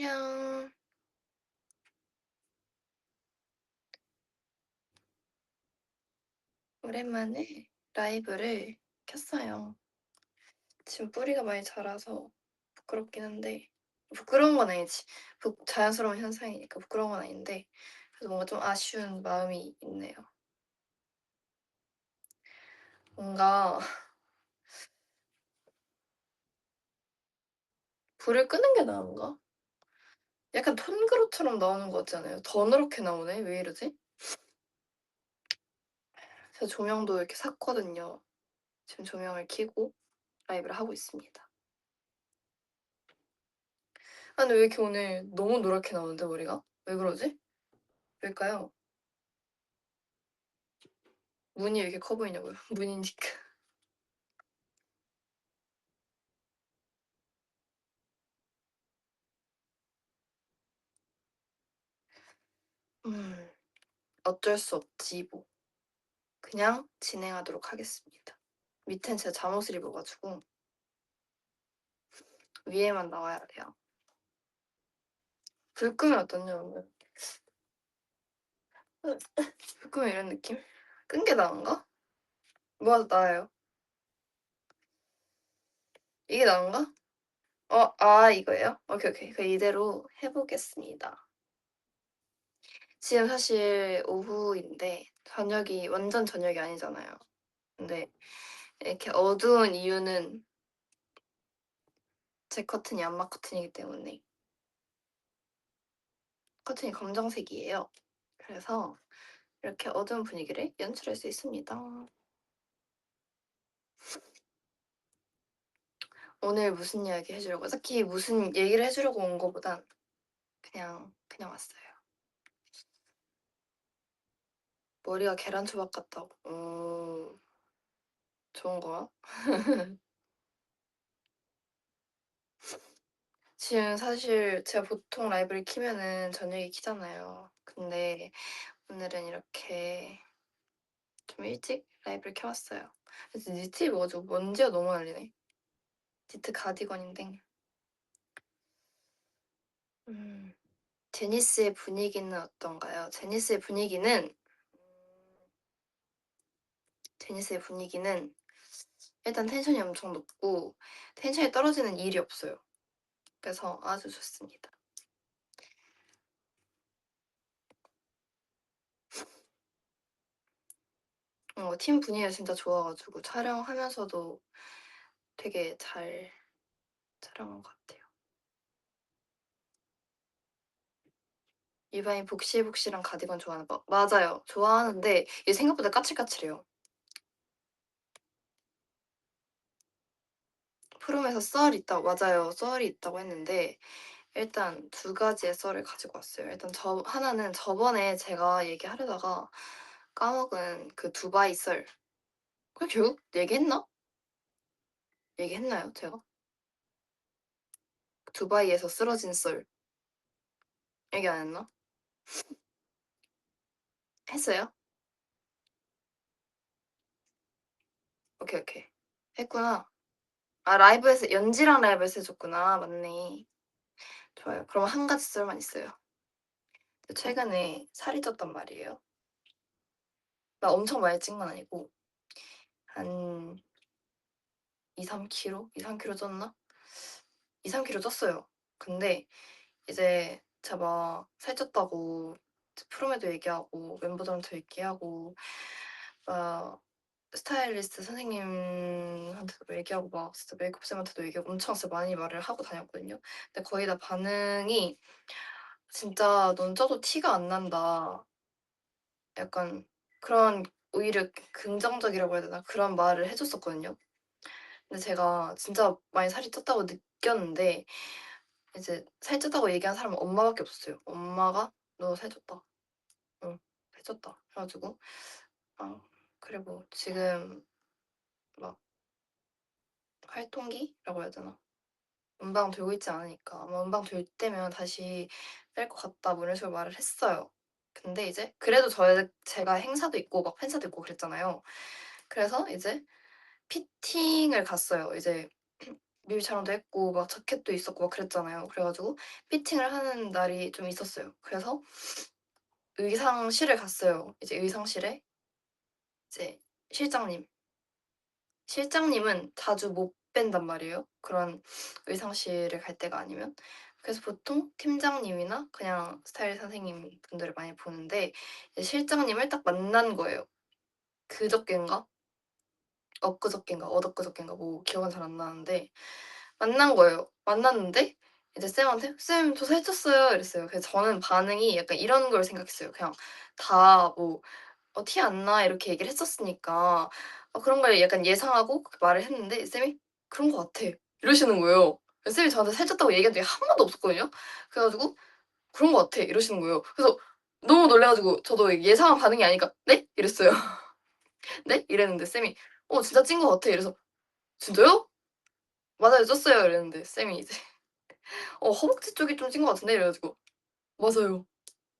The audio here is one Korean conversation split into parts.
안녕. 오랜만에 라이브를 켰어요. 지금 뿌리가 많이 자라서 부끄럽긴 한데, 부끄러운 건 아니지. 자연스러운 현상이니까 부끄러운 건 아닌데, 그래도 뭔가 좀 아쉬운 마음이 있네요. 뭔가 불을 끄는 게 나은가? 약간 톤그로처럼 나오는 것 같지 않아요? 더 누렇게 나오네? 왜 이러지? 제가 조명도 이렇게 샀거든요. 지금 조명을 켜고 라이브를 하고 있습니다. 아, 근데 왜 이렇게 오늘 너무 노랗게 나오는데, 머리가? 왜 그러지? 왜일까요? 문이 왜 이렇게 커 보이냐고요. 문이니까. 음. 어쩔 수 없지 뭐. 그냥 진행하도록 하겠습니다. 밑엔 제가 잠옷을 입어 가지고 위에만 나와야 돼요. 불 끄면 어떠냐면 불 끄면 이런 느낌? 끈 게 나은가? 뭐가 더 나아요? 이게 나은가? 이거예요? 오케이, 오케이. 그 이대로 해 보겠습니다. 지금 사실 오후인데 저녁이 완전 저녁이 아니잖아요. 근데 이렇게 어두운 이유는 제 커튼이 암막 커튼이기 때문에 커튼이 검정색이에요. 그래서 이렇게 어두운 분위기를 연출할 수 있습니다. 오늘 무슨 이야기 해주려고 딱히 무슨 얘기를 해주려고 온 거보단 그냥 왔어요. 머리가 계란초밥 같다고. 좋은 거야? 지금 사실 제가 보통 라이브를 키면은 저녁에 키잖아요. 근데 오늘은 이렇게 좀 일찍 라이브를 켜봤어요. 그래서 니트 입어가지고 먼지가 너무 날리네. 니트 가디건인데. 음, 제니스의 분위기는 어떤가요? 제니스의 분위기는 일단 텐션이 엄청 높고 텐션이 떨어지는 일이 없어요. 그래서 아주 좋습니다. 팀 분위기가 진짜 좋아가지고 촬영하면서도 되게 잘 촬영한 것 같아요. 이반이 복실복실한 가디건 좋아하는 거 맞아요. 좋아하는데 이게 생각보다 까칠까칠해요. 프롬에서 썰이 있다고 맞아요. 썰이 있다고 했는데 일단 두 가지의 썰을 가지고 왔어요. 일단 하나는 저번에 제가 얘기하려다가 까먹은 그 두바이 썰. 그 결국 얘기했나? 얘기했나요, 제가? 두바이에서 쓰러진 썰. 얘기 안 했나? 했어요? 오케이, 오케이. 했구나. 아, 라이브에서, 연지랑 라이브에서 해줬구나. 맞네. 좋아요. 그럼 한 가지 썰만 있어요. 최근에 살이 쪘단 말이에요. 나 엄청 많이 찐 건 아니고, 한 2, 3kg? 2, 3kg 쪘나? 2, 3kg 쪘어요. 근데 이제 제가 막 살쪘다고 프롬에도 얘기하고, 멤버들한테 얘기하고, 막 스타일리스트 선생님한테도 얘기하고 막 진짜 메이크업쌤한테도 얘기하고 엄청 진짜 많이 말을 하고 다녔거든요. 근데 거의 다 반응이 진짜 넌 쪄도 티가 안 난다. 약간 그런 오히려 긍정적이라고 해야 되나? 그런 말을 해줬었거든요. 근데 제가 진짜 많이 살이 쪘다고 느꼈는데 이제 살쪘다고 얘기한 사람은 엄마밖에 없었어요. 엄마가 너 살쪘다. 응, 살쪘다. 해가지고 아 그래 뭐 지금 막 활동기라고 해야 되나? 음방 들고 있지 않으니까 아마 음방 들 때면 다시 뺄 것 같다 뭐 이런 식으로 말을 했어요. 근데 이제 그래도 제가 행사도 있고 막 팬사도 있고 그랬잖아요. 그래서 이제 피팅을 갔어요. 이제 뮤비 촬영도 했고 막 자켓도 있었고 막 그랬잖아요. 그래 가지고 피팅을 하는 날이 좀 있었어요. 그래서 의상실을 갔어요. 이제 의상실에 이제 실장님 실장님은 자주 못 뵌단 말이에요, 그런 의상실을 갈 때가 아니면. 그래서 보통 팀장님이나 그냥 스타일 선생님 분들을 많이 보는데 이제 실장님을 딱 만난 거예요. 그저껜가 엊그저껜가 어저그저껜가 뭐 기억은 잘 안 나는데 만난 거예요. 만났는데 이제 쌤한테 "쌤 저 살쪘어요." 이랬어요. 그래서 저는 반응이 약간 이런 걸 생각했어요. 그냥 다 뭐 티 안 나." 이렇게 얘기를 했었으니까 그런 걸 약간 예상하고 그렇게 말을 했는데 쌤이 "그런 것 같아." 이러시는 거예요. 쌤이 저한테 살쪘다고 얘기한 적이 한 번도 없었거든요. 그래 가지고 "그런 것 같아." 이러시는 거예요. 그래서 너무 놀라 가지고 저도 예상한 반응이 아니니까 "네?" 이랬어요. "네?" 이랬는데 쌤이 진짜 찐 것 같아." 이래서 "진짜요?" "맞아요. 쪘어요." 이랬는데 쌤이 이제 허벅지 쪽이 좀 찐 것 같은데?" 이래 가지고 "맞아요.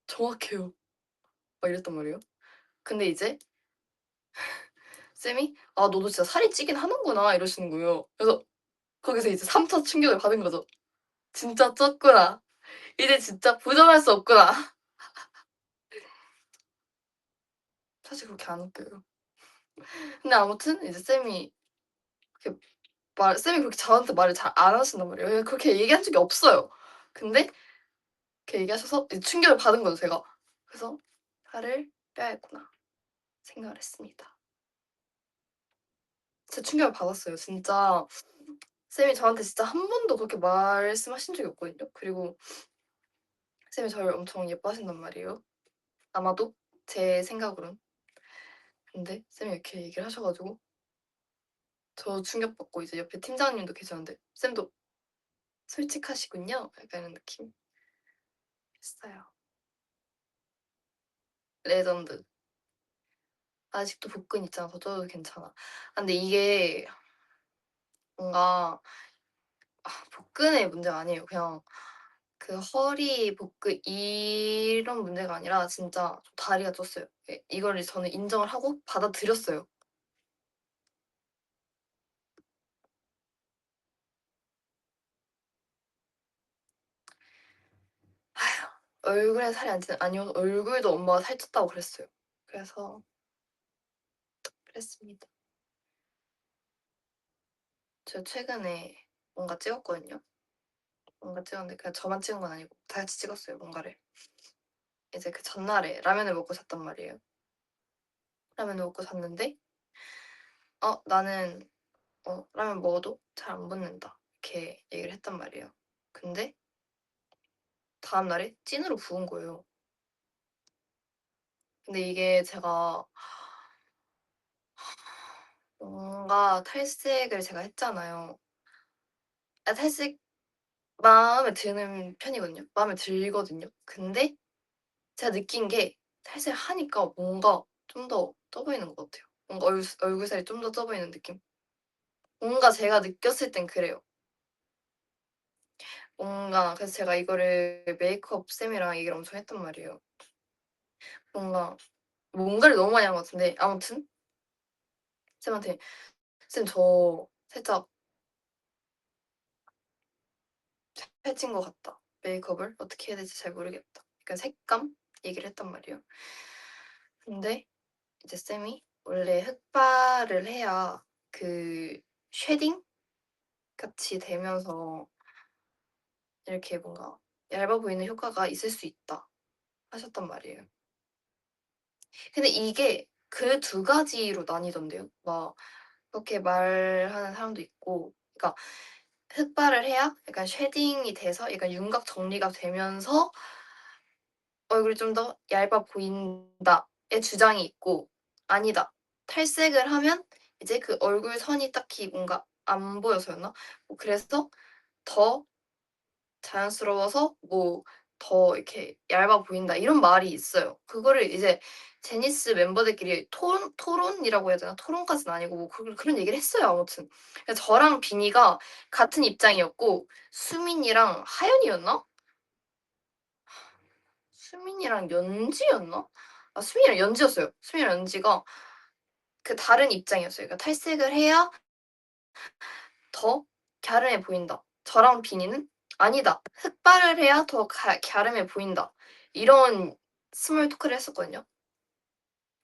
정확해요." 막 이랬단 말이에요. 근데 이제 쌤이 "아 너도 진짜 살이 찌긴 하는구나." 이러시는 거예요. 그래서 거기서 이제 3차 충격을 받은 거죠. '진짜 쪘구나. 이제 진짜 부정할 수 없구나.' 사실 그렇게 안 웃겨요. 근데 아무튼 이제 쌤이 그렇게 저한테 말을 잘 안 하신단 말이에요. 그렇게 얘기한 적이 없어요. 근데 그렇게 얘기하셔서 이제 충격을 받은 거죠 제가. 그래서 '살을 빼야겠구나.' 생각을 했습니다. 진짜 충격을 받았어요. 진짜 쌤이 저한테 진짜 한 번도 그렇게 말씀하신 적이 없거든요. 그리고 쌤이 저를 엄청 예뻐하신단 말이에요. 아마도 제 생각으론. 근데 쌤이 이렇게 얘기를 하셔 가지고 저 충격받고 이제 옆에 팀장님도 계셨는데 쌤도 "솔직하시군요." 약간 이런 느낌이었어요. 레전드. "아직도 복근 있잖아. 더 쪄도 괜찮아." 근데 이게 뭔가 복근의 문제가 아니에요. 그냥 그 허리, 복근 이런 문제가 아니라 진짜 좀 다리가 쪘어요. 이거를 저는 인정을 하고 받아들였어요. 얼굴에 살이 안 찌는 아니요. 얼굴도 엄마가 살쪘다고 그랬어요. 그래서 그랬습니다. 제가 최근에 뭔가 찍었거든요. 뭔가 찍었는데 그냥 저만 찍은 건 아니고 다 같이 찍었어요, 뭔가를. 이제 그 전날에 라면을 먹고 잤단 말이에요. 라면을 먹고 잤는데 나는 라면 먹어도 잘 안 붓는다." 이렇게 얘기를 했단 말이에요. 근데 다음 날에 찐으로 부은 거예요. 근데 이게 제가 뭔가 탈색을 제가 했잖아요. 탈색 마음에 드는 편이거든요. 마음에 들거든요. 근데 제가 느낀 게 탈색을 하니까 뭔가 좀 더 쪄 보이는 것 같아요. 뭔가 얼굴살이 좀 더 쪄 보이는 느낌? 뭔가 제가 느꼈을 땐 그래요. 뭔가 그래서 제가 이거를 메이크업 쌤이랑 얘기를 엄청 했단 말이에요. 뭔가를 너무 많이 한 것 같은데 아무튼 쌤한테 "쌤 저 살짝 살찐 것 같다. 메이크업을 어떻게 해야 될지 잘 모르겠다." 약간 색감 얘기를 했단 말이에요. 근데 이제 쌤이 원래 흑발을 해야 그 쉐딩 같이 되면서 이렇게 뭔가 얇아 보이는 효과가 있을 수 있다 하셨단 말이에요. 근데 이게 그 두 가지로 나뉘던데요. 막 그렇게 말하는 사람도 있고 그러니까 흑발을 해야 약간 쉐딩이 돼서 약간 윤곽 정리가 되면서 '얼굴이 좀 더 얇아 보인다.'의 주장이 있고 아니다. 탈색을 하면 이제 그 얼굴 선이 딱히 뭔가 안 보여서였나? 뭐 그래서 더 자연스러워서 뭐 더 이렇게 얇아 보인다 이런 말이 있어요. 그거를 이제 제니스 멤버들끼리 토론이라고 해야 되나? 토론까지는 아니고 뭐 그런 얘기를 했어요 아무튼. 그래서 저랑 비니가 같은 입장이었고 수민이랑 하연이었나? 수민이랑 연지였나? 수민이랑 연지였어요. 수민이랑 연지가 그 다른 입장이었어요. 그러니까 탈색을 해야 더 갸름해 보인다. 저랑 비니는 아니다. 흑발을 해야 더 갸름해 보인다. 이런 스몰 토크를 했었거든요.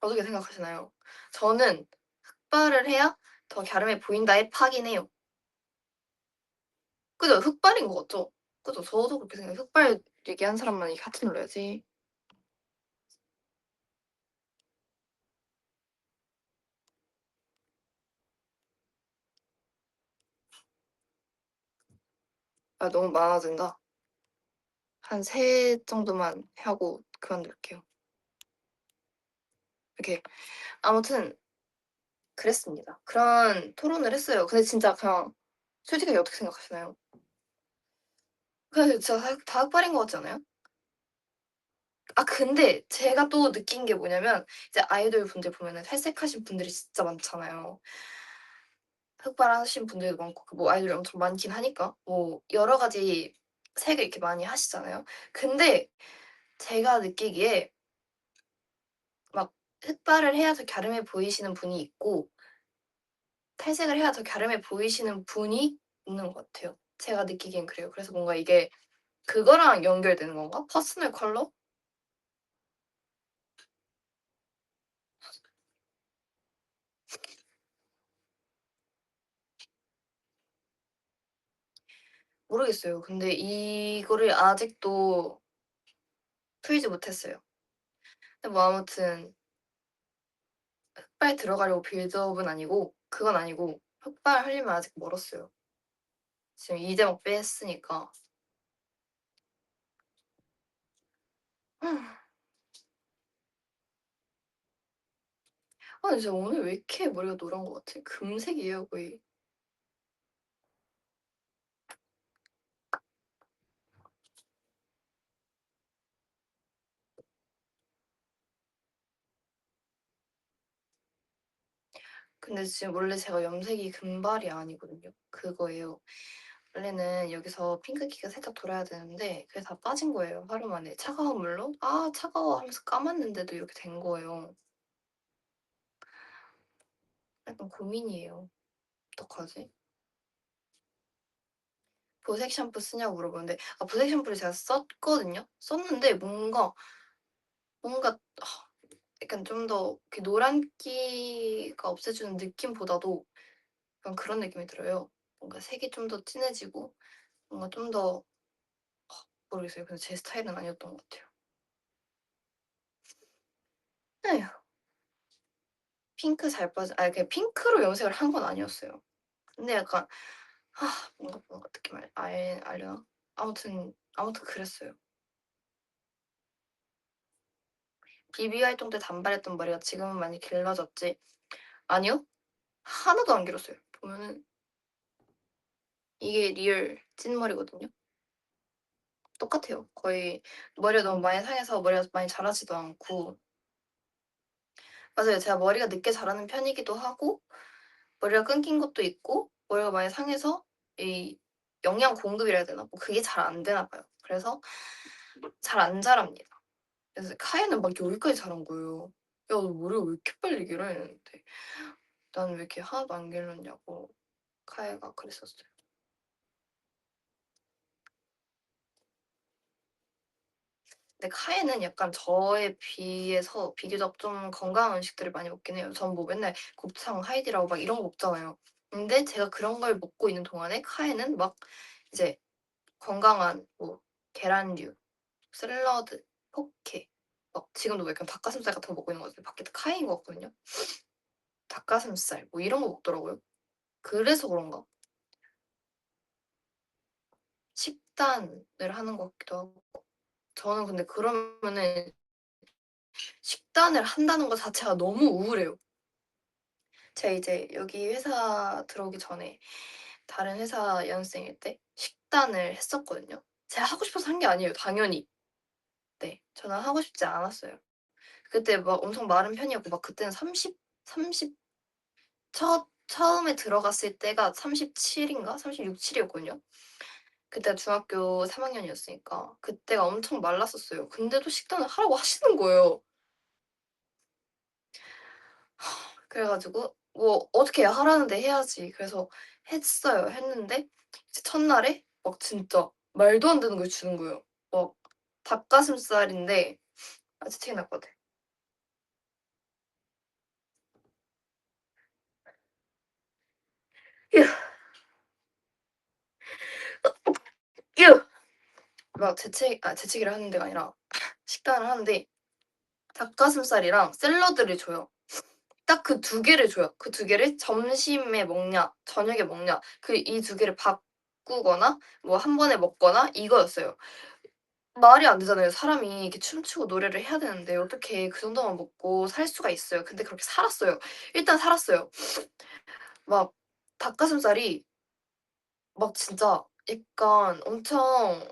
어떻게 생각하시나요? 저는 흑발을 해야 더 갸름해 보인다에 파긴 해요. 그죠? 흑발인 것 같죠? 그죠? 저도 그렇게 생각해요. 흑발 얘기한 사람만 이 하트 눌러야지. 아, 너무 많아진다. 한 3 정도만 하고 그만둘게요. 이렇게 아무튼 그랬습니다. 그런 토론을 했어요. 근데 진짜 그냥 솔직하게 어떻게 생각하시나요? 그냥 진짜 다 흑발인 것 같지 않아요? 아, 근데 제가 또 느낀 게 뭐냐면 이제 아이돌 분들 보면은 탈색하신 분들이 진짜 많잖아요. 흑발하신 분들도 많고 그 뭐 아이돌이 엄청 많긴 하니까 뭐 여러 가지 색을 이렇게 많이 하시잖아요. 근데 제가 느끼기에 막 흑발을 해야 더 갸름해 보이시는 분이 있고 탈색을 해야 더 갸름해 보이시는 분이 있는 것 같아요. 제가 느끼기엔 그래요. 그래서 뭔가 이게 그거랑 연결되는 건가? 퍼스널 컬러? 모르겠어요. 근데 이거를 아직도 풀지 못했어요. 근데 뭐 아무튼 흑발 들어가려고 빌드업은 아니고 그건 아니고 흑발 하려면 아직 멀었어요. 지금 이제 막 뺐으니까. 아, 근데 진짜 오늘 왜 이렇게 머리가 노란 것 같지? 금색이에요, 거의. 근데 지금 원래 제가 염색이 금발이 아니거든요. 그거예요. 원래는 여기서 핑크기가 살짝 돌아야 되는데 그게 다 빠진 거예요, 하루 만에. 차가운 물로? '아 차가워.' 하면서 감았는데도 이렇게 된 거예요. 약간 고민이에요. 어떡하지? 보색 샴푸 쓰냐고 물어보는데 보색 샴푸를 제가 썼거든요. 썼는데 뭔가 약간 좀 더 그 노란기가 없애주는 느낌보다도 약간 그런 느낌이 들어요. 뭔가 색이 좀 더 진해지고 뭔가 좀 더 모르겠어요. 근데 제 스타일은 아니었던 것 같아요. 에휴. 핑크 잘 빠져 그냥 핑크로 염색을 한 건 아니었어요. 근데 약간 뭔가 느낌 알려나? 아무튼 그랬어요. 비비 활동 때 단발했던 머리가 지금은 많이 길러졌지. 아니요. 하나도 안 길었어요. 보면은 이게 리얼 찐머리거든요. 똑같아요. 거의 머리가 너무 많이 상해서 머리가 많이 자라지도 않고 맞아요. 제가 머리가 늦게 자라는 편이기도 하고 머리가 끊긴 것도 있고 머리가 많이 상해서 이 영양 공급이라 해야 되나? 뭐 그게 잘 안 되나 봐요. 그래서 잘 안 자랍니다. 그래서 카이는 막 여기까지 자란 거예요. "야 너 머리가 왜 이렇게 빨리 길어?" 이랬는데 "나는 왜 이렇게 하나도 안 길렀냐."고 카이가 그랬었어요. 근데 카이는 약간 저에 비해서 비교적 좀 건강한 음식들을 많이 먹긴 해요. 전 뭐 맨날 곱창, 하이디라고 막 이런 거 먹잖아요. 근데 제가 그런 걸 먹고 있는 동안에 카이는 막 이제 건강한 뭐 계란류, 샐러드, 포케 막 지금도 뭐 약간 닭가슴살 같은 거 먹고 있는 거 같은데 밖에 카이인 것 같거든요. 닭가슴살 뭐 이런 거 먹더라고요. 그래서 그런가? 식단을 하는 것 같기도 하고. 저는 근데 그러면은 식단을 한다는 것 자체가 너무 우울해요. 제가 이제 여기 회사 들어오기 전에 다른 회사 연습생일 때 식단을 했었거든요. 제가 하고 싶어서 한 게 아니에요, 당연히. 네. 저는 하고 싶지 않았어요. 그때 막 엄청 마른 편이었고 막 그때는 30 처음에 들어갔을 때가 37 인가 36, 7 이었거든요. 그때가 중학교 3 학년이었으니까 그때가 엄청 말랐었어요. 근데도 식단을 하라고 하시는 거예요. 그래 가지고 뭐 어떻게 하라는데 해야지. 그래서 했어요. 했는데 이제 첫날에 막 진짜 말도 안 되는 걸 주는 거예요. 막 닭가슴살인데 아 진짜 티 날 것 같아. 휴. 휴. 막 재채기를 하는 데가 아니라 식단을 하는데 닭가슴살이랑 샐러드를 줘요. 딱 그 두 개를 줘요. 그 두 개를 점심에 먹냐 저녁에 먹냐 그 이 두 개를 바꾸거나 뭐 한 번에 먹거나 이거였어요. 말이 안 되잖아요. 사람이 이렇게 춤추고 노래를 해야 되는데 어떻게 그 정도만 먹고 살 수가 있어요. 근데 그렇게 살았어요. 일단 살았어요. 막 닭가슴살이 막 진짜 약간 엄청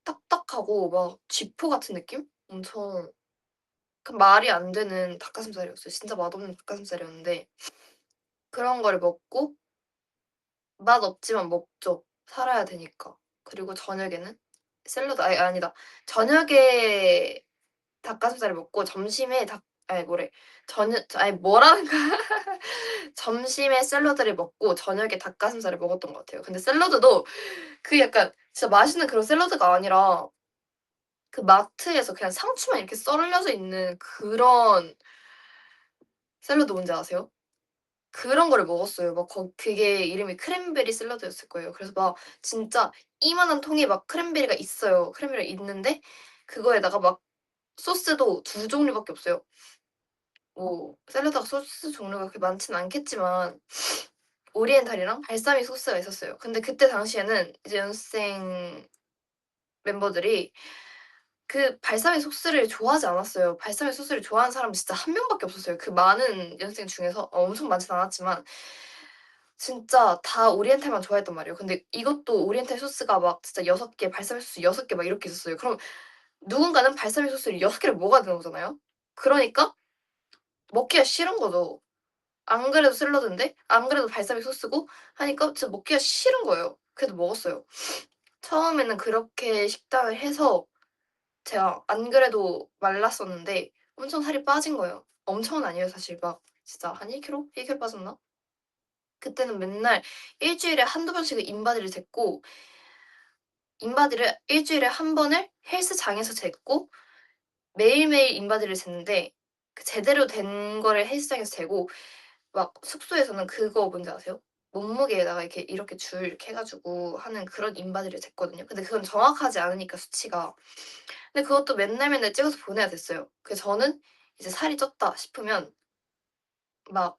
딱딱하고 막 쥐포 같은 느낌? 엄청 그 말이 안 되는 닭가슴살이었어요. 진짜 맛없는 닭가슴살이었는데 그런 거를 먹고 맛없지만 먹죠. 살아야 되니까. 그리고 저녁에는 샐러드 아니다. 저녁에 닭가슴살을 먹고 점심에 닭 아니 뭐래. 저녁 아니 뭐라는 거야. 점심에 샐러드를 먹고 저녁에 닭가슴살을 먹었던 것 같아요. 근데 샐러드도 그 약간 진짜 맛있는 그런 샐러드가 아니라 그 마트에서 그냥 상추만 이렇게 썰려져 있는 그런 샐러드 뭔지 아세요? 그런 거를 먹었어요. 막 그게 이름이 크랜베리 샐러드였을 거예요. 그래서 막 진짜 이만한 통에 막 크랜베리가 있어요. 크랜베리가 있는데 그거에다가 막 소스도 두 종류밖에 없어요. 뭐 샐러드가 소스 종류가 그렇게 많진 않겠지만 오리엔탈이랑 발사믹 소스가 있었어요. 근데 그때 당시에는 이제 연습생 멤버들이 그 발사믹 소스를 좋아하지 않았어요. 발사믹 소스를 좋아하는 사람은 진짜 한 명밖에 없었어요. 그 많은 연습생 중에서 엄청 많진 않았지만 진짜 다 오리엔탈만 좋아했단 말이에요. 근데 이것도 오리엔탈 소스가 막 진짜 6개 발사믹 소스 6개 막 이렇게 있었어요. 그럼 누군가는 발사믹 소스를 6개를 먹어야 되는 거잖아요. 그러니까 먹기가 싫은 거죠. 안 그래도 샐러드인데 안 그래도 발사믹 소스고 하니까 진짜 먹기가 싫은 거예요. 그래도 먹었어요. 처음에는 그렇게 식단을 해서 제가 안 그래도 말랐었는데 엄청 살이 빠진 거예요. 엄청은 아니에요 사실 막 진짜 한 1kg? 1kg 빠졌나? 그때는 맨날 일주일에 한두 번씩은 인바디를 쟀고 인바디를 일주일에 한 번을 헬스장에서 쟀고 매일매일 인바디를 쟀는데 그 제대로 된 거를 헬스장에서 재고 막 숙소에서는 그거 뭔지 아세요? 몸무게에다가 이렇게 줄 이렇게 해 가지고 하는 그런 인바디를 쟀거든요. 근데 그건 정확하지 않으니까 수치가. 근데 그것도 맨날 맨날 찍어서 보내야 됐어요. 그래서 저는 이제 '살이 쪘다.' 싶으면 막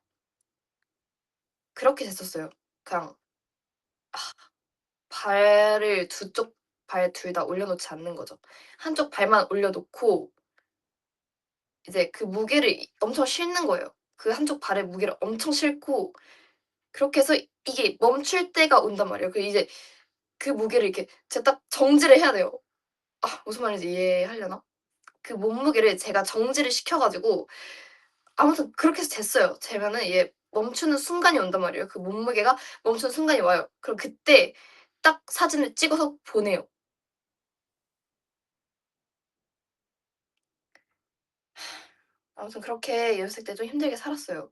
그렇게 쟀었어요. 그냥 발을 두 쪽 발 둘 다 올려 놓지 않는 거죠. 한쪽 발만 올려 놓고 이제 그 무게를 엄청 싣는 거예요. 그 한쪽 발의 무게를 엄청 싣고 그렇게 해서 이게 멈출 때가 온단 말이에요. 이제 그 무게를 이렇게 제가 딱 정지를 해야 돼요. 무슨 말인지 이해하려나? 그 몸무게를 제가 정지를 시켜 가지고 아무튼 그렇게 해서 쟀어요. 재면은 얘 멈추는 순간이 온단 말이에요. 그 몸무게가 멈추는 순간이 와요. 그럼 그때 딱 사진을 찍어서 보내요. 아무튼 그렇게 연습생 때 좀 힘들게 살았어요.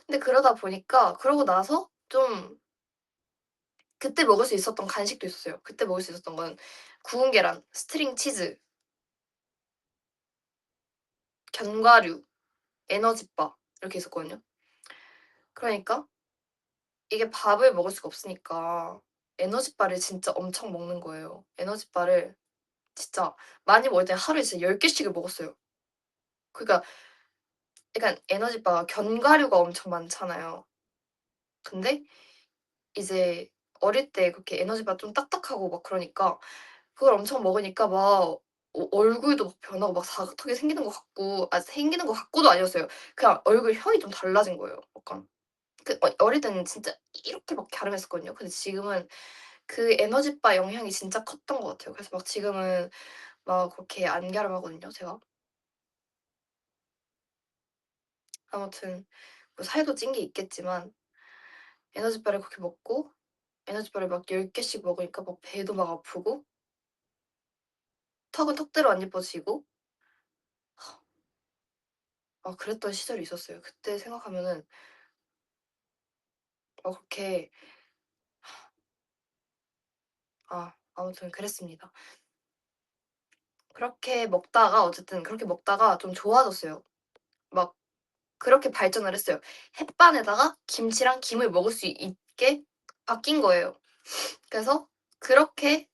근데 그러다 보니까 그러고 나서 좀 그때 먹을 수 있었던 간식도 있었어요. 그때 먹을 수 있었던 건 구운 계란, 스트링 치즈, 견과류, 에너지바 이렇게 있었거든요. 그러니까 이게 밥을 먹을 수가 없으니까 에너지바를 진짜 엄청 먹는 거예요. 에너지바를 진짜 많이 먹을 때 하루에 진짜 10 개씩을 먹었어요. 그러니까 약간 에너지바가 견과류가 엄청 많잖아요. 근데 이제 어릴 때 그렇게 에너지바 좀 딱딱하고 막 그러니까 그걸 엄청 먹으니까 막 얼굴도 막 변하고 막 사각턱이 생기는 것 같고 생기는 것 같고도 아니었어요. 그냥 얼굴형이 좀 달라진 거예요 약간. 어릴 때는 진짜 이렇게 막 갸름했었거든요. 근데 지금은 그 에너지바 영향이 진짜 컸던 것 같아요. 그래서 막 지금은 막 그렇게 안 갸름하거든요 제가. 아무튼 뭐 살도 찐 게 있겠지만 에너지바를 그렇게 먹고 에너지바를 막 10 개씩 먹으니까 막 배도 막 아프고 턱은 턱대로 안 예뻐지고 그랬던 시절이 있었어요. 그때 생각하면은 그렇게 아무튼 그랬습니다. 그렇게 먹다가 어쨌든 그렇게 먹다가 좀 좋아졌어요. 막 그렇게 발전을 했어요. 햇반에다가 김치랑 김을 먹을 수 있게 바뀐 거예요. 그래서 그렇게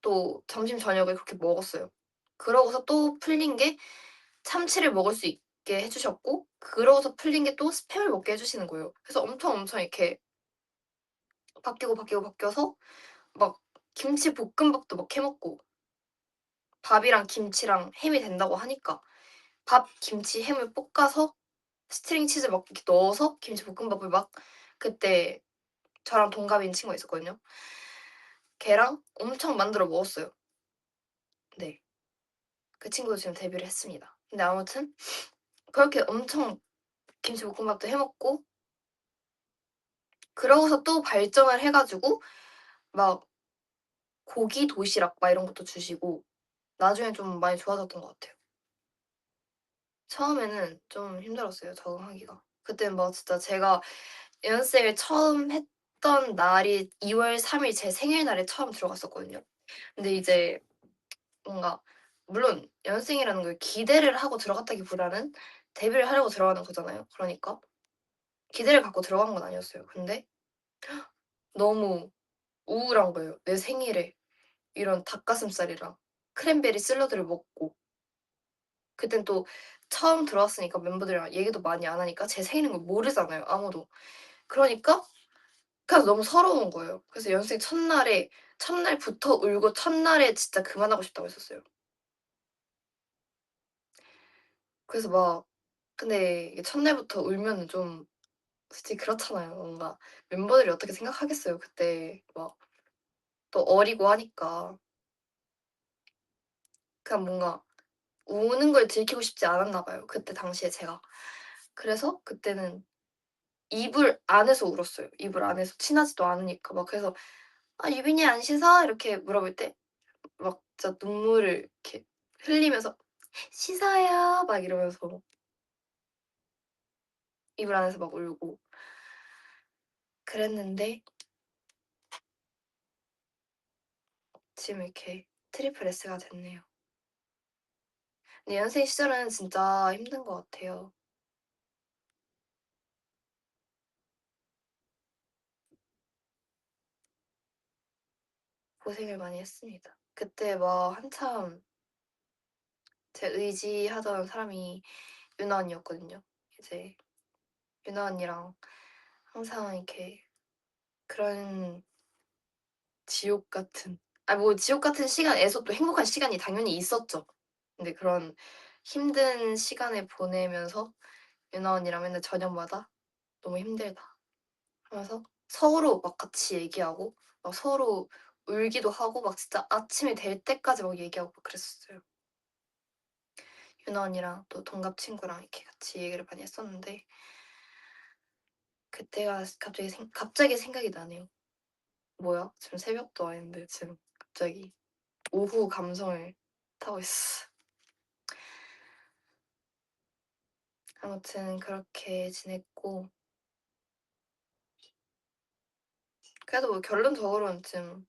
또 점심 저녁을 그렇게 먹었어요. 그러고서 또 풀린 게 참치를 먹을 수 있게 해 주셨고 그러고서 풀린 게 또 스팸을 먹게 해 주시는 거예요. 그래서 엄청 이렇게 바뀌어서 막 김치볶음밥도 막 해 먹고 밥이랑 김치랑 햄이 된다고 하니까 밥, 김치, 햄을 볶아서 스트링 치즈 막 이렇게 넣어서 김치볶음밥을 막 그때 저랑 동갑인 친구가 있었거든요. 걔랑 엄청 만들어 먹었어요. 네. 그 친구도 지금 데뷔를 했습니다. 근데 아무튼 그렇게 엄청 김치볶음밥도 해 먹고 그러고서 또 발전을 해 가지고 막 고기 도시락 막 이런 것도 주시고 나중에 좀 많이 좋아졌던 것 같아요. 처음에는 좀 힘들었어요, 적응하기가. 그때는 막 진짜 제가 연습생을 처음 했던 날이 2월 3일 제 생일날에 처음 들어갔었거든요. 근데 이제 뭔가 물론 연습생이라는 걸 기대를 하고 들어갔다기보다는 데뷔를 하려고 들어가는 거잖아요. 그러니까 기대를 갖고 들어간 건 아니었어요. 근데 너무 우울한 거예요. 내 생일에 이런 닭가슴살이랑 크랜베리 샐러드를 먹고 그땐 또 처음 들어왔으니까 멤버들이랑 얘기도 많이 안 하니까 제 생일인 걸 모르잖아요, 아무도. 그러니까 그래서 너무 서러운 거예요. 그래서 연습생 첫날부터 울고 첫날에 진짜 그만하고 싶다고 했었어요. 그래서 막 근데 이게 첫날부터 울면은 좀 솔직히 그렇잖아요. 뭔가 멤버들이 어떻게 생각하겠어요. 그때 막 또 어리고 하니까. 그냥 뭔가 우는 걸 들키고 싶지 않았나 봐요. 그때 당시에 제가. 그래서 그때는 이불 안에서 울었어요. 이불 안에서 친하지도 않으니까 막 그래서 "아 유빈이 안 씻어?" 이렇게 물어볼 때 막 진짜 눈물을 이렇게 흘리면서 "씻어요." 막 이러면서 이불 안에서 막 울고 그랬는데 지금 이렇게 트리플 S가 됐네요. 근데 연습생 시절은 진짜 힘든 것 같아요. 고생을 많이 했습니다. 그때 막 한참 제 의지하던 사람이 유나 언니였거든요. 이제 유나 언니랑 항상 이렇게 그런 지옥 같은 뭐 지옥 같은 시간에서 또 행복한 시간이 당연히 있었죠. 근데 그런 힘든 시간을 보내면서 유나 언니랑 맨날 저녁마다 "너무 힘들다." 하면서 서로 막 같이 얘기하고 막 서로 울기도 하고 막 진짜 아침이 될 때까지 막 얘기하고 막 그랬었어요. 유나 언니랑 또 동갑 친구랑 이렇게 같이 얘기를 많이 했었는데 그때가 갑자기 생각이 나네요. 뭐야? 지금 새벽도 아닌데 지금 갑자기 오후 감성을 타고 있어. 아무튼 그렇게 지냈고 그래도 뭐 결론적으로는 지금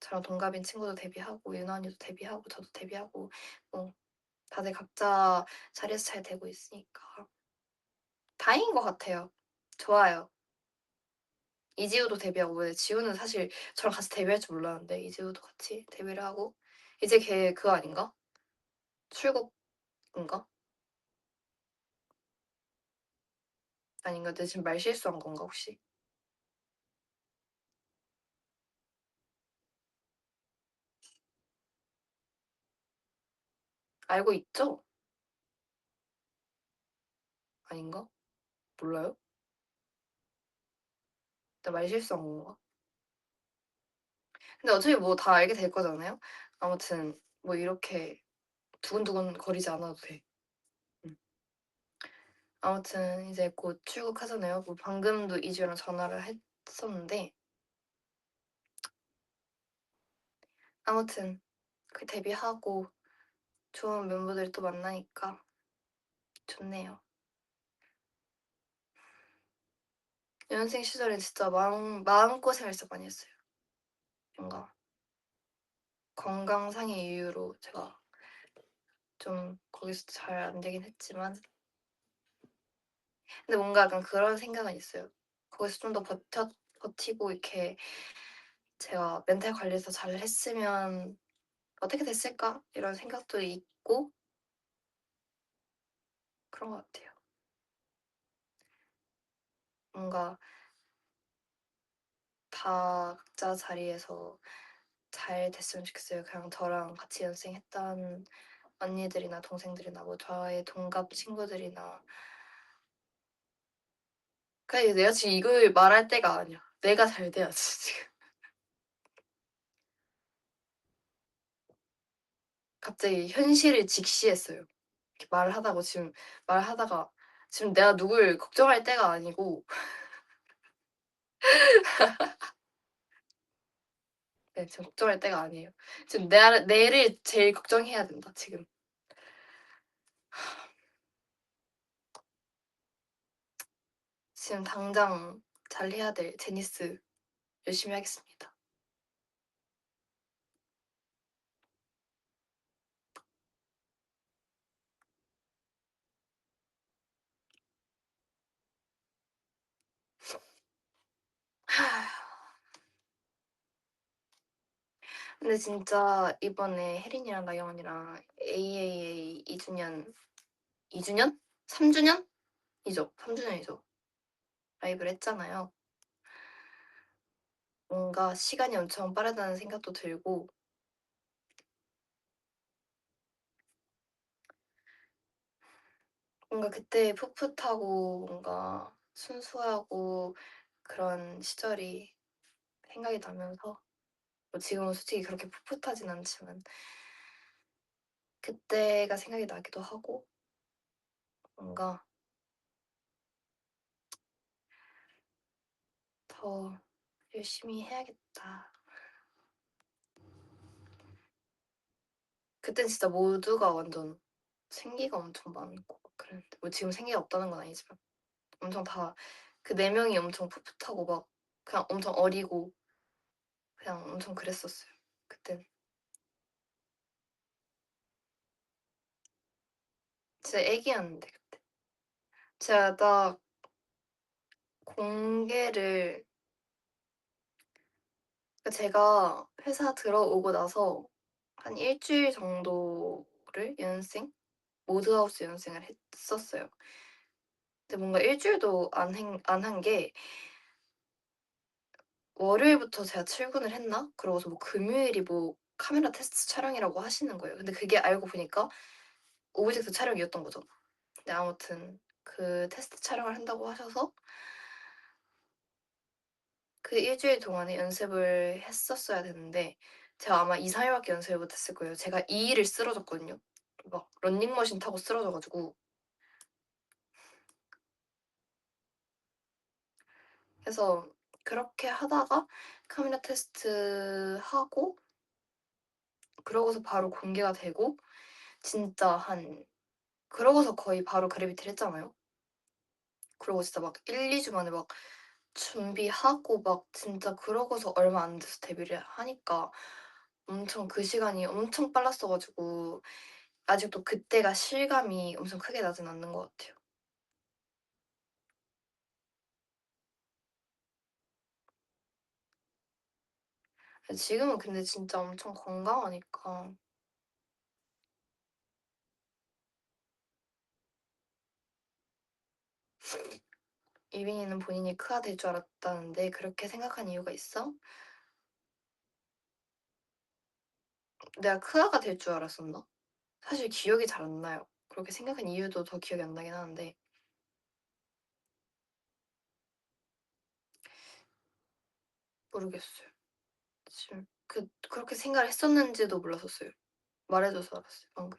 저랑 동갑인 친구도 데뷔하고 유나 언니도 데뷔하고 저도 데뷔하고 뭐 다들 각자 자리에서 잘 되고 있으니까 다행인 것 같아요. 좋아요. 이지우도 데뷔하고 왜 지우는 사실 저랑 같이 데뷔할 줄 몰랐는데 이지우도 같이 데뷔를 하고 이제 걔 그거 아닌가? 출국인가? 아닌가? 내가 지금 말 실수한 건가 혹시? 알고 있죠? 아닌가? 몰라요? 내가 말 실수한 건가? 근데 어차피 뭐 다 알게 될 거잖아요. 아무튼 뭐 이렇게 두근두근 거리지 않아도 돼. 음. 아무튼 이제 곧 출국하잖아요. 뭐 방금도 이주랑 전화를 했었는데 아무튼 그 데뷔하고 좋은 멤버들 또 만나니까 좋네요. 연습생 시절에 진짜 마음고생을 진짜 많이 했어요. 뭔가 건강상의 이유로 제가 좀 거기서 잘 안 되긴 했지만 근데 뭔가 약간 그런 생각은 있어요. 거기서 좀 더 버티고 이렇게 제가 멘탈 관리를 더 잘했으면 어떻게 됐을까? 이런 생각도 있고 그런 것 같아요. 뭔가 다 각자 자리에서 잘 됐으면 좋겠어요. 그냥 저랑 같이 연습생했던 언니들이나 동생들이나 뭐 저의 동갑 친구들이나 그냥 내가 지금 이걸 말할 때가 아니야. 내가 잘 돼야지 지금. 갑자기 현실을 직시했어요. 이렇게 말하다가 지금 내가 누굴 걱정할 때가 아니고 네 지금 걱정할 때가 아니에요. 지금 내를 제일 걱정해야 된다 지금. 지금 당장 잘해야 될 제니스 열심히 하겠습니다. 근데 진짜 이번에 혜린이랑 나경원이랑 AAA 2주년? 3주년이죠. 3주년이죠. 라이브를 했잖아요. 뭔가 시간이 엄청 빠르다는 생각도 들고 뭔가 그때 풋풋하고 뭔가 순수하고 그런 시절이 생각이 나면서 뭐 지금은 솔직히 그렇게 풋풋하진 않지만 그때가 생각이 나기도 하고 뭔가 더 열심히 해야겠다. 그땐 진짜 모두가 완전 생기가 엄청 많고 그랬는데 뭐 지금 생기가 없다는 건 아니지만 엄청 다 그 4명이 엄청 풋풋하고 막 그냥 엄청 어리고 그냥 엄청 그랬었어요. 그땐 진짜 애기였는데 그때 제가 딱 공개를 그러니까 제가 회사 들어오고 나서 한 일주일 정도를 연습생 모드하우스 연습생을 했었어요. 근데 뭔가 일주일도 안 한 게 월요일부터 제가 출근을 했나? 그러고서 뭐 금요일이 뭐 카메라 테스트 촬영이라고 하시는 거예요. 근데 그게 알고 보니까 오브젝트 촬영이었던 거죠. 근데 아무튼 그 테스트 촬영을 한다고 하셔서 그 일주일 동안에 연습을 했었어야 되는데 제가 아마 2-3일밖에 연습을 못 했을 거예요. 제가 2일을 쓰러졌거든요. 막 러닝머신 타고 쓰러져 가지고 그래서 그렇게 하다가 카메라 테스트하고 그러고서 바로 공개가 되고 진짜 한 그러고서 거의 바로 그래비티를 했잖아요. 그러고 진짜 막 1-2주 만에 막 준비하고 막 진짜 그러고서 얼마 안 돼서 데뷔를 하니까 엄청 그 시간이 엄청 빨랐어 가지고 아직도 그때가 실감이 엄청 크게 나진 않는 것 같아요. 지금은 근데 진짜 엄청 건강하니까 이빈이는 본인이 크아 될 줄 알았다는데 그렇게 생각한 이유가 있어? 내가 크아가 될 줄 알았었나? 사실 기억이 잘 안 나요. 그렇게 생각한 이유도 더 기억이 안 나긴 하는데 모르겠어요. 지금 그렇게 생각을 했었는지도 몰랐었어요. 말해 줘서 알았어요 방금.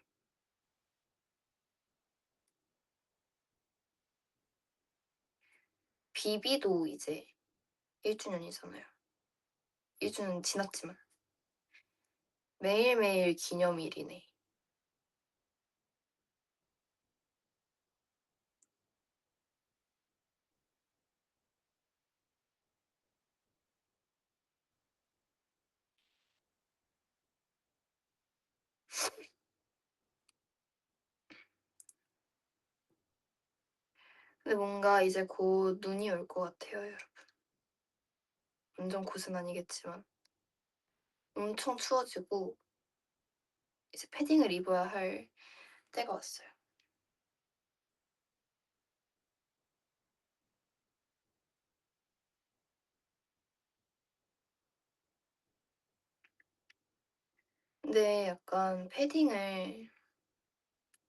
비비도 이제 1 주년이잖아요. 1 주년 지났지만 매일매일 기념일이네. 근데 뭔가 이제 곧 눈이 올 것 같아요, 여러분. 완전 곧은 아니겠지만 엄청 추워지고 이제 패딩을 입어야 할 때가 왔어요. 근데 약간 패딩을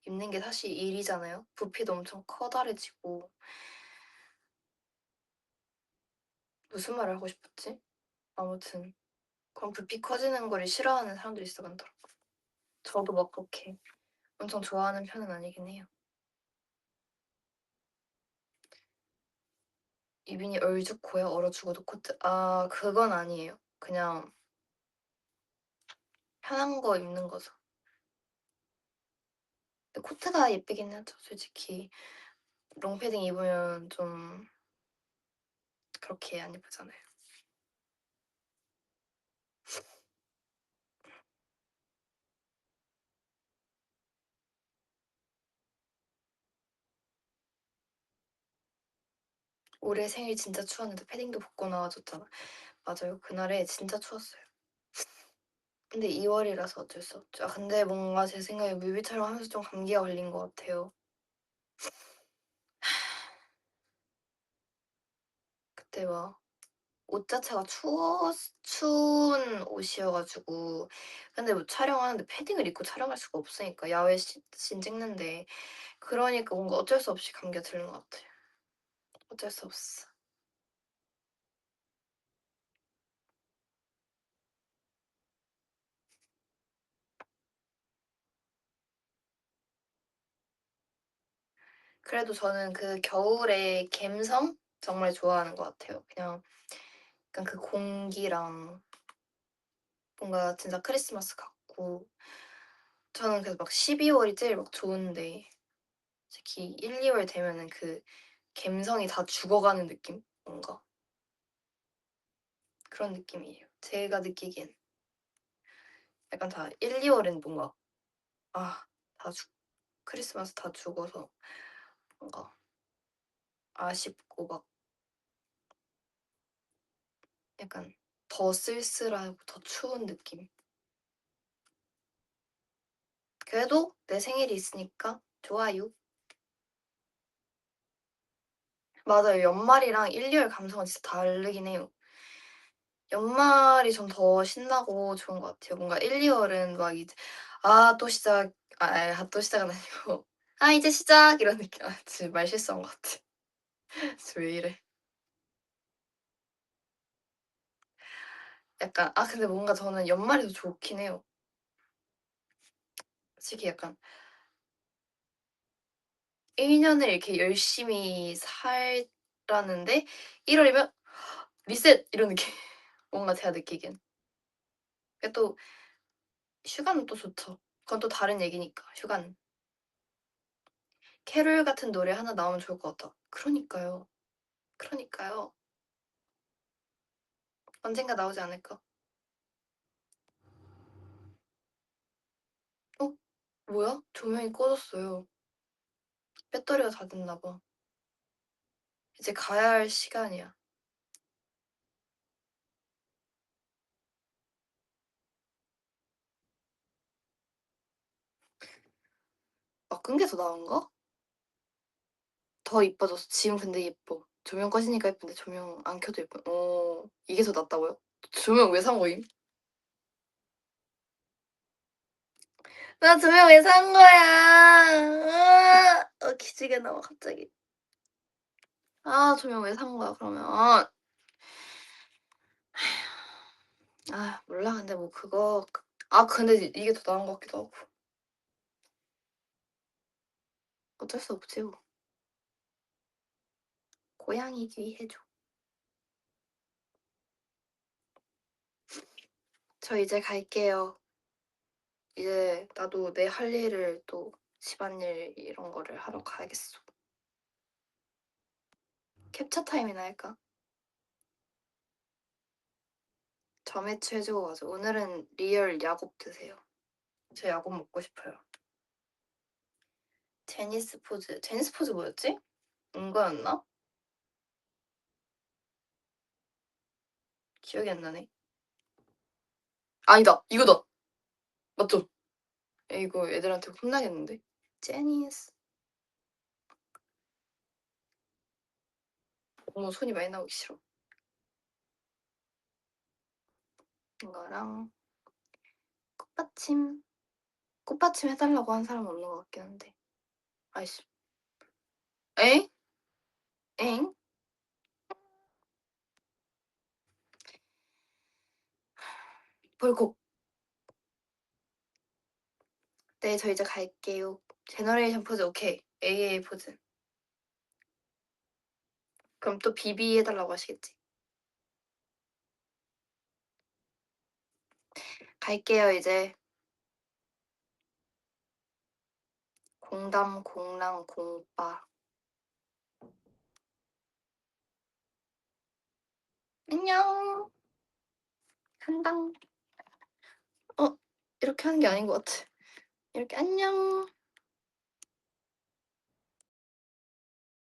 입는 게 사실 일이잖아요. 부피도 엄청 커다래지고. 무슨 말을 하고 싶었지? 아무튼 그런 부피 커지는 거를 싫어하는 사람들이 진짜 많더라고요. 저도 막 그렇게 엄청 좋아하는 편은 아니긴 해요. 유빈이 얼죽코요? 얼어 죽어도 코트? 아 그건 아니에요. 그냥 편한 거 입는 거죠. 근데 코트가 예쁘긴 하죠. 솔직히 롱패딩 입으면 좀 그렇게 안 예쁘잖아요. 올해 생일 진짜 추웠는데 패딩도 벗고 나와줬잖아. 맞아요. 그날에 진짜 추웠어요. 근데 2월이라서 어쩔 수 없죠. 아 근데 뭔가 제 생각에 뮤비 촬영하면서 좀 감기가 걸린 것 같아요. 그때 막 옷 자체가 추운 옷이어 가지고 근데 뭐 촬영하는데 패딩을 입고 촬영할 수가 없으니까 야외 씬 찍는데 그러니까 뭔가 어쩔 수 없이 감기가 드는 것 같아요. 어쩔 수 없어. 그래도 저는 그 겨울의 갬성 정말 좋아하는 것 같아요. 그냥 약간 그 공기랑 뭔가 진짜 크리스마스 같고 저는 그래서 막 12월이 제일 막 좋은데 특히 1, 2월 되면은 그 갬성이 다 죽어가는 느낌? 뭔가 그런 느낌이에요. 제가 느끼기엔 약간 다 1, 2월은 뭔가 아, 다 크리스마스 다 죽어서 뭔가 아쉽고 막 약간 더 쓸쓸하고 더 추운 느낌. 그래도 내 생일이 있으니까 좋아요. 맞아요. 연말이랑 1, 2월 감성은 진짜 다르긴 해요. 연말이 좀 더 신나고 좋은 것 같아요. 뭔가 1, 2월은 막 이제 '아 또 시작.' 또 시작은 아니고 '아 이제 시작.' 이런 느낌. 아 지금 말 실수한 것 같아. 저 왜 이래. 약간 근데 뭔가 저는 연말이 더 좋긴 해요. 솔직히 약간 1 년을 이렇게 열심히 살았는데 1 월이면 '리셋.' 이런 느낌. 뭔가 제가 느끼기엔. 그게 또 휴가는 또 좋죠. 그건 또 다른 얘기니까 휴가는. 캐롤 같은 노래 하나 나오면 좋을 것 같다. 그러니까요. 그러니까요. 언젠가 나오지 않을까? 어? 뭐야? 조명이 꺼졌어요. 배터리가 다 됐나 봐. 이제 가야 할 시간이야. 끈 게 더 나은가? 더 이뻐졌어. 지금 근데 예뻐. 조명 꺼지니까 예쁜데 조명 안 켜도 예뻐. 이게 더 낫다고요? 조명 왜 산 거임? 나 조명 왜 산 거야? 기지개 나와 갑자기. 조명 왜 산 거야 그러면. 몰라. 근데 뭐 그거 근데 이게 더 나은 것 같기도 하고. 어쩔 수 없지 뭐. 고양이기 해줘. 저 이제 갈게요. 이제 나도 내 할 일을 또 집안일 이런 거를 하러 가야겠어. 캡처 타임이나 할까? 점액추 해주고 가죠. 오늘은 리얼 야곱 드세요. 저 야곱 먹고 싶어요. 제니스 포즈. 제니스 포즈 뭐였지? 이거였나? 기억이 안 나네. 아니다. 이거다. 맞죠? 이거 애들한테 혼나겠는데? 제니스. 너무 손이 많이 나오기 싫어. 이거랑 꽃받침. 꽃받침 해달라고 한 사람 없는 것 같긴 한데. 아이씨. 엥? 엥? 벌컥. 네, 저 이제 갈게요. 제너레이션 포즈 오케이. AA 포즈. 그럼 또 BB 해달라고 하시겠지? 갈게요, 이제. 공담, 공랑, 공빠. 안녕. 한당. 이렇게 하는 게 아닌 것 같아. 이렇게 안녕.